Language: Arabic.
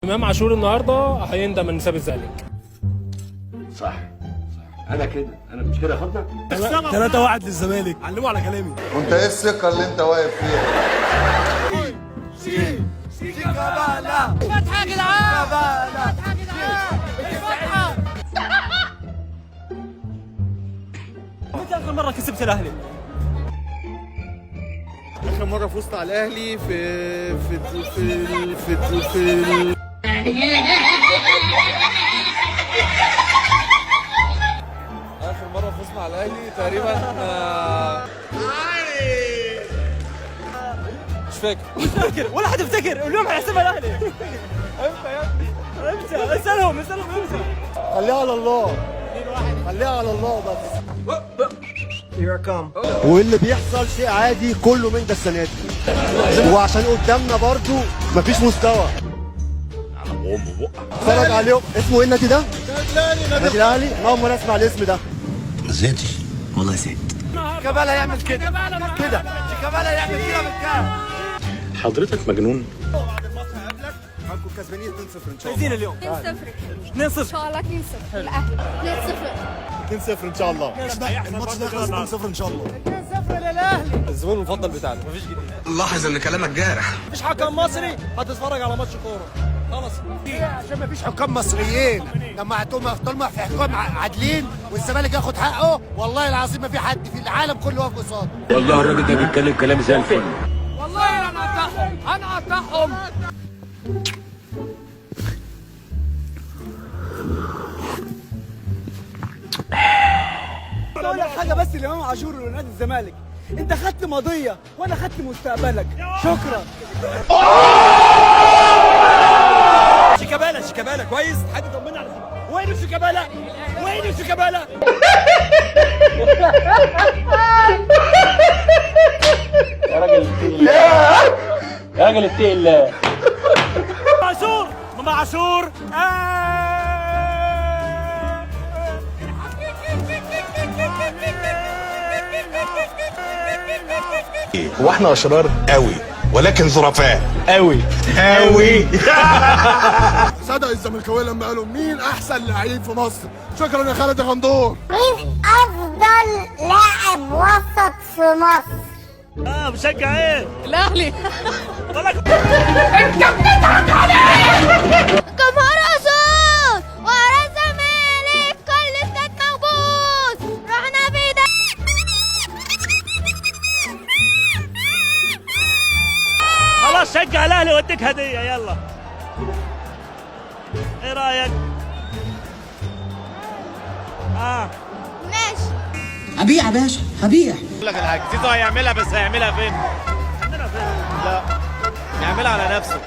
امام عاشور النهارده هيندم ان ساب الزمالك. صح. انا كده، انا مش كده يا خدنا. 3-1 للزمالك. علموا على كلامي. وانت ايه الثقه اللي انت واقف فيها؟ شيكابالا فتحة يا جدعان، فتحة يا جدعان، فتحة. متى اخر مره كسبت الاهلي؟ اخر مره فزت على الاهلي في اخر مره فزنا على الاهلي تقريبا مش فاكر ولا هتفتكر اليوم هيحسبها الاهلي. امتى يا ابني؟ امتى؟ اسالهم امتى؟ خليها على الله، خليها على الله بس. واللي بيحصل شيء عادي، كله من ده السنه دي، وعشان قدامنا برضو مفيش مستوى. اتفرج عليهم. اسمه ايه النادي ده؟ النادي الاهلي. اول مره اسمع الاسم ده. ما زهقتش والله زهقت. شيكابالا يعمل كده كده، شيكابالا يعمل كده بالكام. حضرتك مجنون؟ هنكون كسبانين 2-0 ان شاء الله. عايزين اليوم 2-0 ان شاء الله. 2-0 الاهلي 2-0. 2-0 ان شاء الله. الماتش ده يخلص 2-0 ان شاء الله. 2-0 للاهلي. الزبون المفضل بتاعنا، مفيش جديد. لاحظ ان كلامك جارح. مفيش حكم مصري هتتفرج على ماتش كوره خلاص. عشان مفيش حكام مصريين. لما طول في حكام عادلين والزمالك ياخد حقه، والله العظيم ما في حد في العالم كله واقف قصاده. والله الراجل ده بيتكلم كلام زي الفل. والله انا هقطعهم. اقول لك حاجه بس لامام عاشور ونادي الزمالك، انت خدت ماضيه وانا خدت مستقبلك. شكرا. شيكابالا كويس. حد طمنا على وين شيكابالا؟ وين شيكابالا؟ يا راجل اتقي الله، يا راجل اتقي الله. ماما عاشور هو احنا اشرار قوي ولكن ظرفاء قوي. صدق الزملكاويه لما قالوا مين احسن لعيب في مصر. شكرا يا خالد غندور. مين افضل لاعب وسط في مصر؟ مشجع ايه؟ الاهلي. انت بتضحك عليه. جمهور اسود ورا الزمالك، كل الستات موجود. رحنا بيدا. خلاص شجع الاهلي واديك هديه. يلا ايه رايك؟ ماشي. هبيع يا باشا هبيع. اقول لك الحاج زيزو هيعملها، بس هيعملها فين؟ عندنا فين؟ لا يعملها على نفسه.